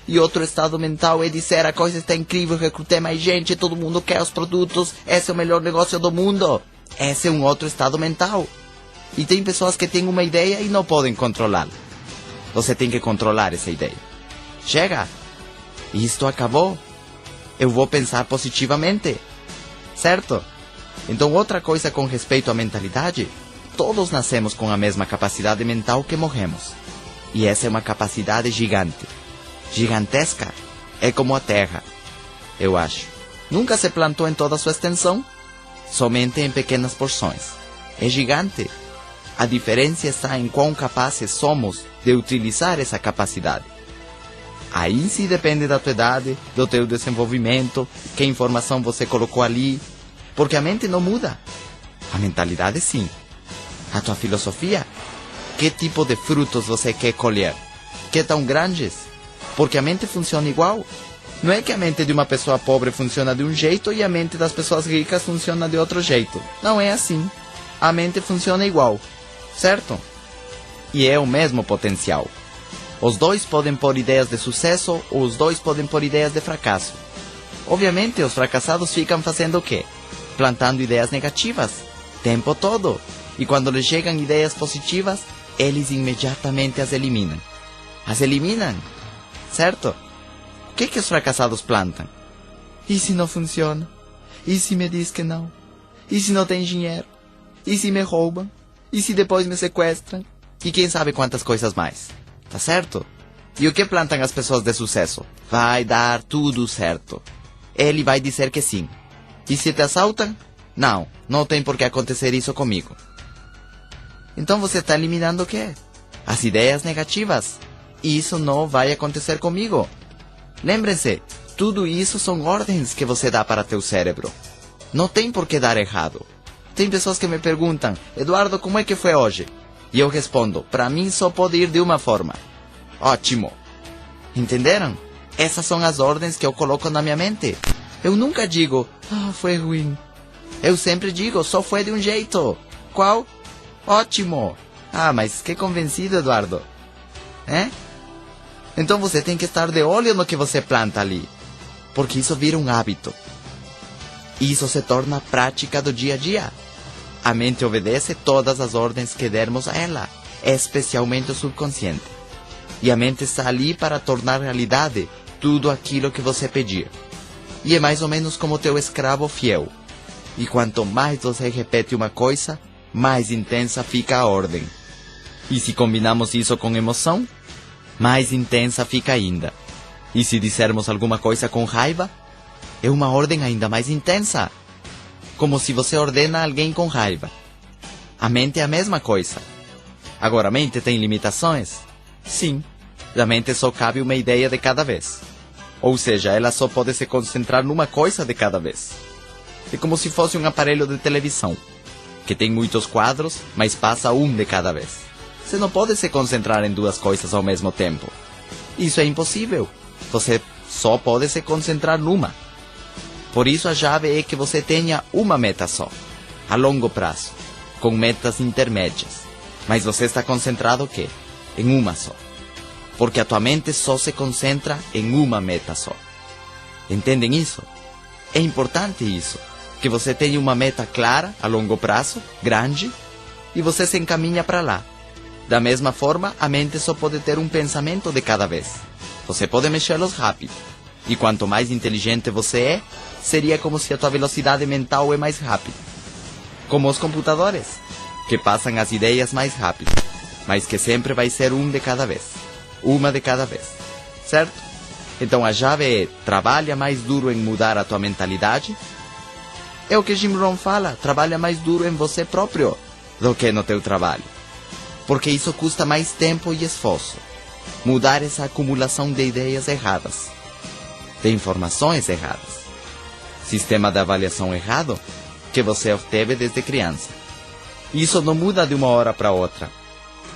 E outro estado mental é dizer a coisa está incrível, recrutei mais gente, todo mundo quer os produtos, esse é o melhor negócio do mundo. Esse é um outro estado mental. E tem pessoas que têm uma ideia e não podem controlá-la. Você tem que controlar essa ideia. Chega! Isto acabou. Eu vou pensar positivamente. Certo? Então outra coisa com respeito à mentalidade, todos nascemos com a mesma capacidade mental que morremos. E essa é uma capacidade gigante. Gigantesca. É como a terra, eu acho. Nunca se plantou em toda a sua extensão, somente em pequenas porções. É gigante. A diferença está em quão capazes somos de utilizar essa capacidade. Aí sim depende da tua idade, do teu desenvolvimento, que informação você colocou ali. Porque a mente não muda. A mentalidade sim. A tua filosofia, que tipo de frutos você quer colher? Que tão grandes? Porque a mente funciona igual. Não é que a mente de uma pessoa pobre funciona de um jeito e a mente das pessoas ricas funciona de outro jeito. Não é assim. A mente funciona igual. Certo? E é o mesmo potencial. Os dois podem pôr ideias de sucesso ou os dois podem pôr ideias de fracasso. Obviamente, os fracassados ficam fazendo o quê? Plantando ideias negativas, tempo todo. E quando lhes chegam ideias positivas, eles imediatamente as eliminam. As eliminam, certo? O que os fracassados plantam? E se não funciona? E se me diz que não? E se não tem dinheiro? E se me roubam? E se depois me sequestram? E quem sabe quantas coisas mais? Tá certo? E o que plantam as pessoas de sucesso? Vai dar tudo certo. Ele vai dizer que sim. E se te assaltam? Não, não tem por que acontecer isso comigo. Então você está eliminando o quê? As ideias negativas. Isso não vai acontecer comigo. Lembrem-se, tudo isso são ordens que você dá para teu cérebro. Não tem por que dar errado. Tem pessoas que me perguntam, Eduardo, como é que foi hoje? E eu respondo, para mim só pode ir de uma forma. Ótimo. Entenderam? Essas são as ordens que eu coloco na minha mente. Eu nunca digo, foi ruim. Eu sempre digo, só foi de um jeito. Qual? Ótimo. Mas que convencido, Eduardo. Então você tem que estar de olho no que você planta ali. Porque isso vira um hábito. Isso se torna prática do dia a dia. A mente obedece todas as ordens que dermos a ela, especialmente o subconsciente. E a mente está ali para tornar realidade tudo aquilo que você pedir. E é mais ou menos como teu escravo fiel. E quanto mais você repete uma coisa, mais intensa fica a ordem. E se combinamos isso com emoção, mais intensa fica ainda. E se dissermos alguma coisa com raiva, é uma ordem ainda mais intensa. Como se você ordena alguém com raiva. A mente é a mesma coisa. Agora, a mente tem limitações? Sim. A mente só cabe uma ideia de cada vez. Ou seja, ela só pode se concentrar numa coisa de cada vez. É como se fosse um aparelho de televisão, que tem muitos quadros, mas passa um de cada vez. Você não pode se concentrar em duas coisas ao mesmo tempo. Isso é impossível. Você só pode se concentrar numa. Por isso a chave é que você tenha uma meta só, a longo prazo, com metas intermédias. Mas você está concentrado o quê? Em uma só. Porque a tua mente só se concentra em uma meta só. Entendem isso? É importante isso, que você tenha uma meta clara, a longo prazo, grande, e você se encaminha para lá. Da mesma forma, a mente só pode ter um pensamento de cada vez. Você pode mexê-los rápido. E quanto mais inteligente você é, seria como se a tua velocidade mental é mais rápida. Como os computadores, que passam as ideias mais rápido, mas que sempre vai ser um de cada vez. Uma de cada vez. Certo? Então a chave é, trabalha mais duro em mudar a tua mentalidade. É o que Jim Rohn fala, trabalha mais duro em você próprio do que no teu trabalho. Porque isso custa mais tempo e esforço. Mudar essa acumulação de ideias erradas, de informações erradas, sistema de avaliação errado que você obteve desde criança. Isso não muda de uma hora para outra.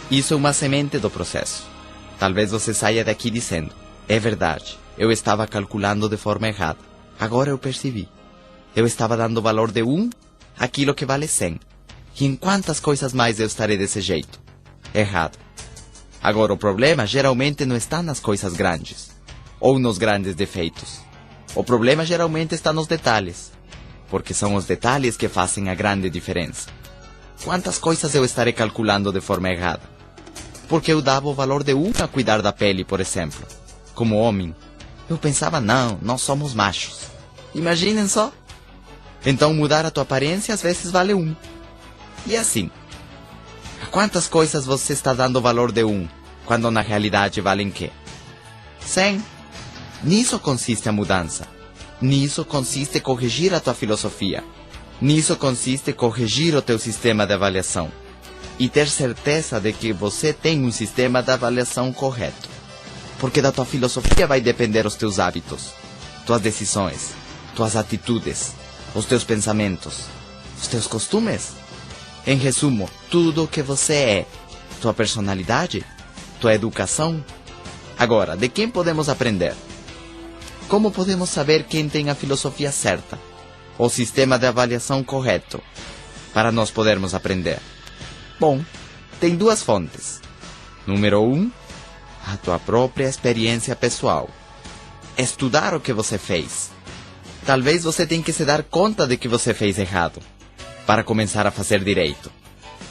Isso é uma semente do processo. Talvez você saia daqui dizendo, é verdade, eu estava calculando de forma errada. Agora eu percebi. Eu estava dando valor de 1 àquilo que vale 100. E em quantas coisas mais eu estarei desse jeito? Errado. Agora, o problema geralmente não está nas coisas grandes, ou nos grandes defeitos. O problema geralmente está nos detalhes, porque são os detalhes que fazem a grande diferença. Quantas coisas eu estarei calculando de forma errada? Porque eu dava o valor de 1 a cuidar da pele, por exemplo. Como homem, eu pensava, não, nós somos machos. Imaginem só. Então mudar a tua aparência às vezes vale 1. E assim, a quantas coisas você está dando valor de 1, quando na realidade valem quê? 100. Nisso consiste a mudança. Nisso consiste corrigir a tua filosofia. Nisso consiste corrigir o teu sistema de avaliação. E ter certeza de que você tem um sistema de avaliação correto. Porque da tua filosofia vai depender os teus hábitos, tuas decisões, tuas atitudes, os teus pensamentos, os teus costumes. Em resumo, tudo o que você é, tua personalidade, tua educação. Agora, de quem podemos aprender? Como podemos saber quem tem a filosofia certa, o sistema de avaliação correto, para nós podermos aprender? Bom, tem 2 fontes. Número 1, a tua própria experiência pessoal. Estudar o que você fez. Talvez você tenha que se dar conta de que você fez errado, para começar a fazer direito.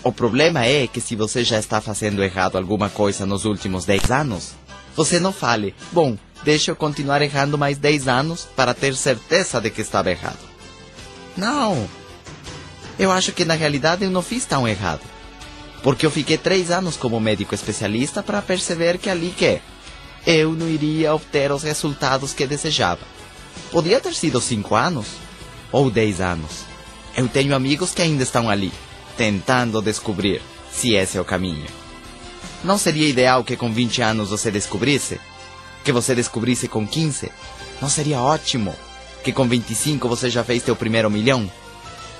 O problema é que se você já está fazendo errado alguma coisa nos últimos 10 anos, você não fale, bom, deixa eu continuar errando mais 10 anos para ter certeza de que estava errado. Não. Eu acho que na realidade eu não fiz tão errado. Porque eu fiquei 3 anos como médico especialista para perceber que ali que eu não iria obter os resultados que desejava. Podia ter sido 5 anos ou 10 anos. Eu tenho amigos que ainda estão ali, tentando descobrir se esse é o caminho. Não seria ideal que com 20 anos você descobrisse? Que você descobrisse com 15? Não seria ótimo que com 25 você já fez teu primeiro milhão?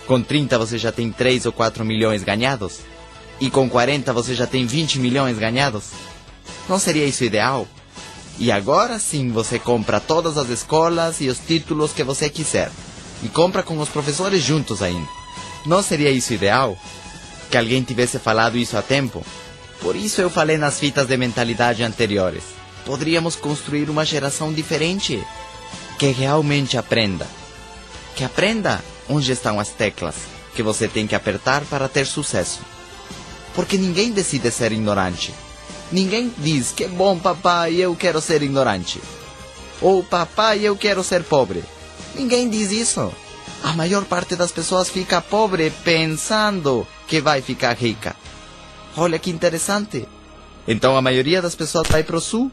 Com 30 você já tem 3 ou 4 milhões ganhados? E com 40 você já tem 20 milhões ganhados? Não seria isso ideal? E agora sim você compra todas as escolas e os títulos que você quiser. E compra com os professores juntos ainda. Não seria isso ideal? Que alguém tivesse falado isso a tempo? Por isso eu falei nas fitas de mentalidade anteriores. Poderíamos construir uma geração diferente. Que realmente aprenda. Que aprenda onde estão as teclas que você tem que apertar para ter sucesso. Porque ninguém decide ser ignorante. Ninguém diz, que bom papai, eu quero ser ignorante. Ou papai, eu quero ser pobre. Ninguém diz isso. A maior parte das pessoas fica pobre pensando que vai ficar rica. Olha que interessante. Então a maioria das pessoas vai para o sul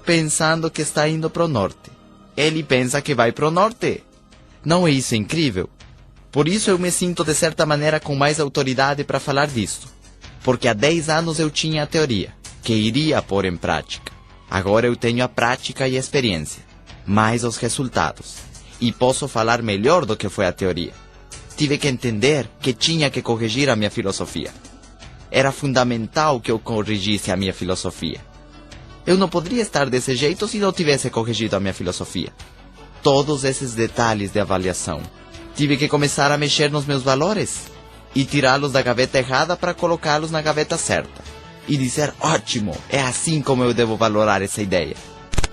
pensando que está indo para o norte. Ele pensa que vai para o norte. Não é isso incrível? Por isso eu me sinto de certa maneira com mais autoridade para falar disso. Porque há 10 anos eu tinha a teoria, que iria pôr em prática. Agora eu tenho a prática e a experiência, mais os resultados. E posso falar melhor do que foi a teoria. Tive que entender que tinha que corrigir a minha filosofia. Era fundamental que eu corrigisse a minha filosofia. Eu não poderia estar desse jeito se não tivesse corrigido a minha filosofia. Todos esses detalhes de avaliação. Tive que começar a mexer nos meus valores e tirá-los da gaveta errada para colocá-los na gaveta certa. E dizer, ótimo, é assim como eu devo valorar essa ideia.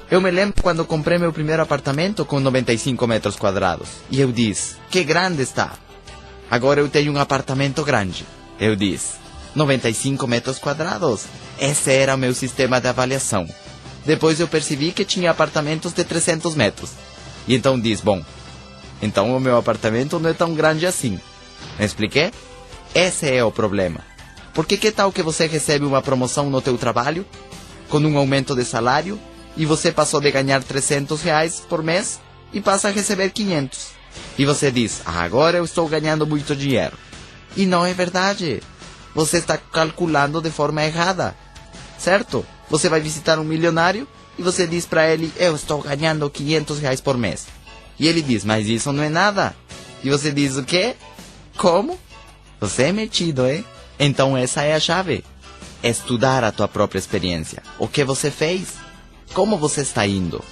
Eu me lembro quando comprei meu primeiro apartamento com 95 metros quadrados. E eu disse, que grande está. Agora eu tenho um apartamento grande. Eu disse, 95 metros quadrados. Esse era o meu sistema de avaliação. Depois eu percebi que tinha apartamentos de 300 metros. E então diz, bom, então o meu apartamento não é tão grande assim. Me expliquei? Esse é o problema. Porque que tal que você recebe uma promoção no teu trabalho, com um aumento de salário, e você passou de ganhar R$300 por mês e passa a receber 500. E você diz, agora eu estou ganhando muito dinheiro. E não é verdade. Você está calculando de forma errada. Certo? Você vai visitar um milionário e você diz para ele, eu estou ganhando R$500 por mês. E ele diz, mas isso não é nada. E você diz, o quê? Como? Você é metido, hein? Então essa é a chave. Estudar a tua própria experiência. O que você fez? Como você está indo?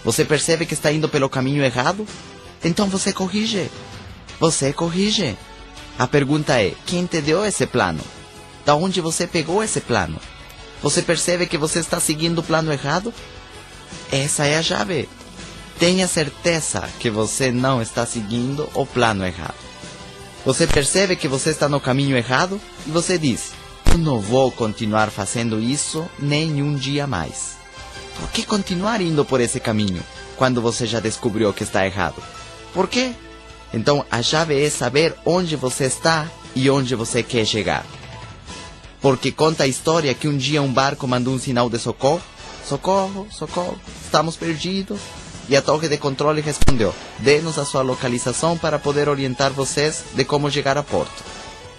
Você percebe que está indo pelo caminho errado? Então você corrige. Você corrige. A pergunta é, quem te deu esse plano? Da onde você pegou esse plano? Você percebe que você está seguindo o plano errado? Essa é a chave. Tenha certeza que você não está seguindo o plano errado. Você percebe que você está no caminho errado e você diz, eu não vou continuar fazendo isso nem um dia mais. Por que continuar indo por esse caminho quando você já descobriu que está errado? Por quê? Então a chave é saber onde você está e onde você quer chegar. Porque conta a história que um dia um barco mandou um sinal de socorro. Socorro, socorro, estamos perdidos. E a torre de controle respondeu, dê-nos a sua localização para poder orientar vocês de como chegar a porto.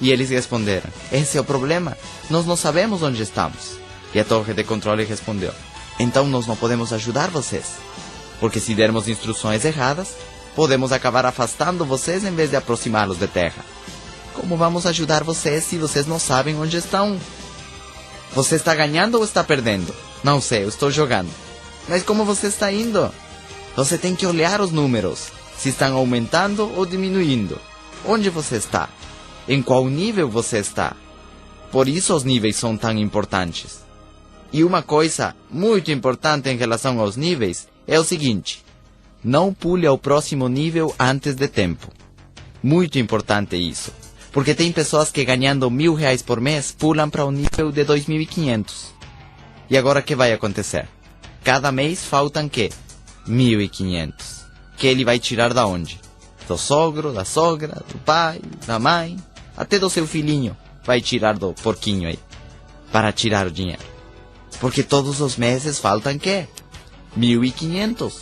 E eles responderam, esse é o problema, nós não sabemos onde estamos. E a torre de controle respondeu, então nós não podemos ajudar vocês. Porque se dermos instruções erradas, podemos acabar afastando vocês em vez de aproximá-los de terra. Como vamos ajudar vocês se vocês não sabem onde estão? Você está ganhando ou está perdendo? Não sei, eu estou jogando. Mas como você está indo? Você tem que olhar os números, se estão aumentando ou diminuindo. Onde você está? Em qual nível você está? Por isso os níveis são tão importantes. E uma coisa muito importante em relação aos níveis é o seguinte. Não pule ao próximo nível antes de tempo. Muito importante isso. Porque tem pessoas que ganhando R$1.000 por mês pulam para o nível de 2.500. E agora o que vai acontecer? Cada mês faltam quê? 1.500. Que ele vai tirar da onde? Do sogro, da sogra, do pai, da mãe, até do seu filhinho. Vai tirar do porquinho aí. Para tirar o dinheiro. Porque todos os meses faltam quê? 1.500.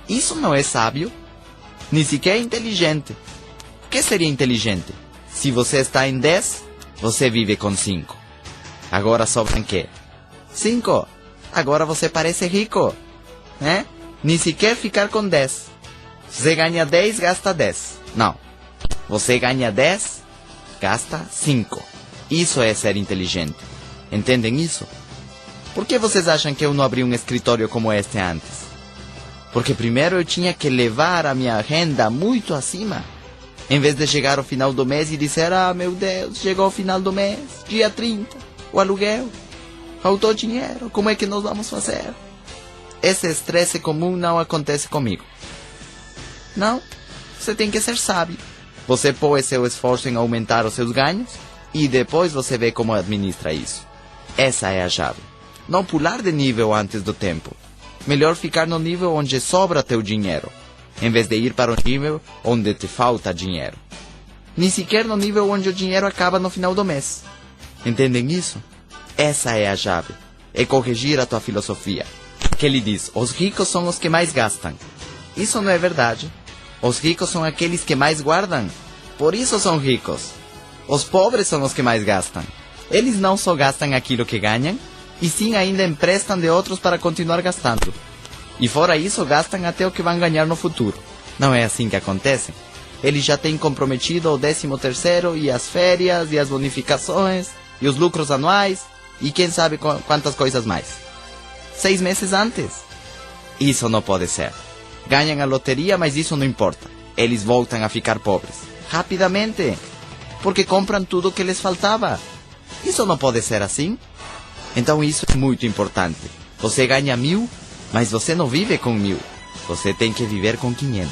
Isso não é sábio? Nem sequer inteligente. O que seria inteligente? Se você está em 10, você vive com 5. Agora sobram quê? 5. Agora você parece rico, né? Nem sequer ficar com 10. Você ganha 10, gasta 10. Não. Você ganha 10, gasta 5. Isso é ser inteligente. Entendem isso? Por que vocês acham que eu não abri um escritório como este antes? Porque primeiro eu tinha que levar a minha renda muito acima. Em vez de chegar ao final do mês e dizer, ah, meu Deus, chegou ao final do mês, dia 30, o aluguel, faltou dinheiro, como é que nós vamos fazer? Esse estresse comum não acontece comigo. Não, você tem que ser sábio. Você põe seu esforço em aumentar os seus ganhos e depois você vê como administra isso. Essa é a chave. Não pular de nível antes do tempo. Melhor ficar no nível onde sobra teu dinheiro, em vez de ir para o nível onde te falta dinheiro. Nem sequer no nível onde o dinheiro acaba no final do mês. Entendem isso? Essa é a chave. É corrigir a tua filosofia. Que ele diz, os ricos são os que mais gastam. Isso não é verdade. Os ricos são aqueles que mais guardam. Por isso são ricos. Os pobres são os que mais gastam. Eles não só gastam aquilo que ganham, e sim ainda emprestam de outros para continuar gastando. E fora isso, gastam até o que vão ganhar no futuro. Não é assim que acontece? Eles já têm comprometido o 13º e as férias e as bonificações e os lucros anuais e quem sabe quantas coisas mais. 6 meses antes. Isso não pode ser. Ganham a loteria, mas isso não importa. Eles voltam a ficar pobres. Rapidamente. Porque compram tudo o que lhes faltava. Isso não pode ser assim. Então isso é muito importante. Você ganha 1.000, mas você não vive com 1.000. Você tem que viver com 500.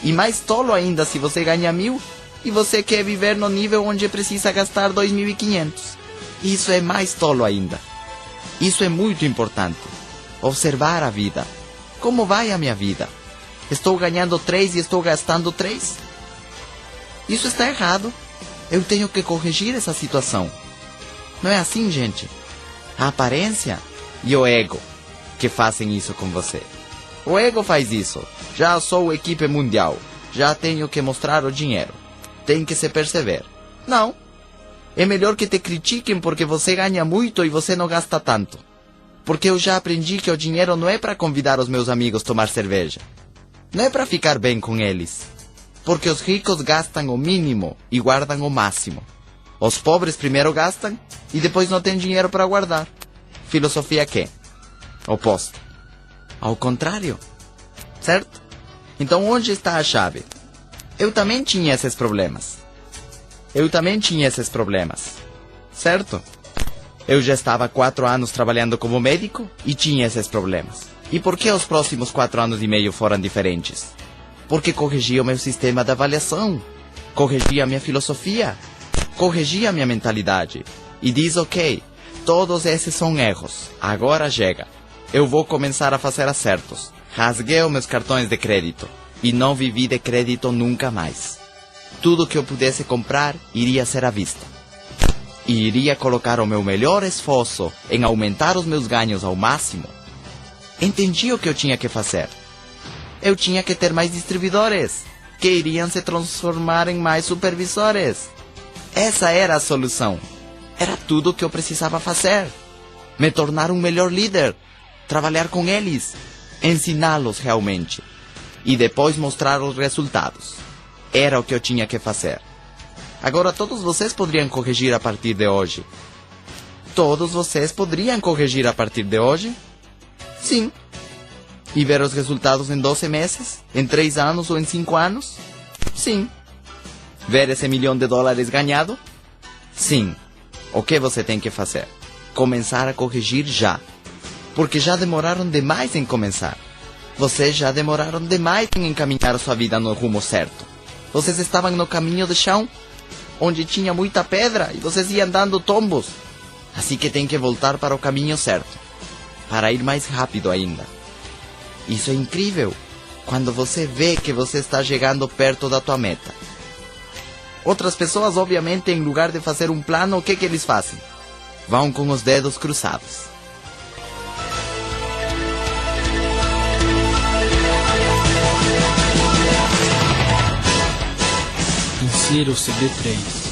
E mais tolo ainda se você ganha 1.000 e você quer viver no nível onde precisa gastar 2.500. Isso é mais tolo ainda. Isso é muito importante. Observar a vida. Como vai a minha vida? Estou ganhando 3 e estou gastando 3? Isso está errado. Eu tenho que corrigir essa situação. Não é assim, gente? A aparência e o ego que fazem isso com você. O ego faz isso. Já sou equipe mundial. Já tenho que mostrar o dinheiro. Tem que se perceber. Não. É melhor que te critiquem porque você ganha muito e você não gasta tanto. Porque eu já aprendi que o dinheiro não é para convidar os meus amigos a tomar cerveja. Não é para ficar bem com eles. Porque os ricos gastam o mínimo e guardam o máximo. Os pobres primeiro gastam e depois não têm dinheiro para guardar. Filosofia que? Oposta. Ao contrário. Certo? Então onde está a chave? Eu também tinha esses problemas. Certo? Eu já estava há 4 anos trabalhando como médico e tinha esses problemas. E por que os próximos 4 anos e meio foram diferentes? Porque corrigi o meu sistema de avaliação. Corrigi a minha filosofia. Corrigi a minha mentalidade. E diz, ok, todos esses são erros. Agora chega. Eu vou começar a fazer acertos. Rasguei os meus cartões de crédito. E não vivi de crédito nunca mais. Tudo que eu pudesse comprar iria ser à vista. E iria colocar o meu melhor esforço em aumentar os meus ganhos ao máximo. Entendi o que eu tinha que fazer. Eu tinha que ter mais distribuidores, que iriam se transformar em mais supervisores. Essa era a solução. Era tudo o que eu precisava fazer. Me tornar um melhor líder. Trabalhar com eles. Ensiná-los realmente. E depois mostrar os resultados. Era o que eu tinha que fazer. Agora todos vocês poderiam corrigir a partir de hoje. Todos vocês poderiam corrigir a partir de hoje? Sim. E ver os resultados em 12 meses? Em 3 anos ou em 5 anos? Sim. Ver esse $1 milhão ganhado? Sim. O que você tem que fazer? Começar a corrigir já. Porque já demoraram demais em começar. Vocês já demoraram demais em encaminhar sua vida no rumo certo. Vocês estavam no caminho de chão, onde tinha muita pedra, e vocês iam dando tombos. Assim que tem que voltar para o caminho certo, para ir mais rápido ainda. Isso é incrível, quando você vê que você está chegando perto da tua meta. Outras pessoas, obviamente, em lugar de fazer um plano, o que eles fazem? Vão com os dedos cruzados. Insira o CB3.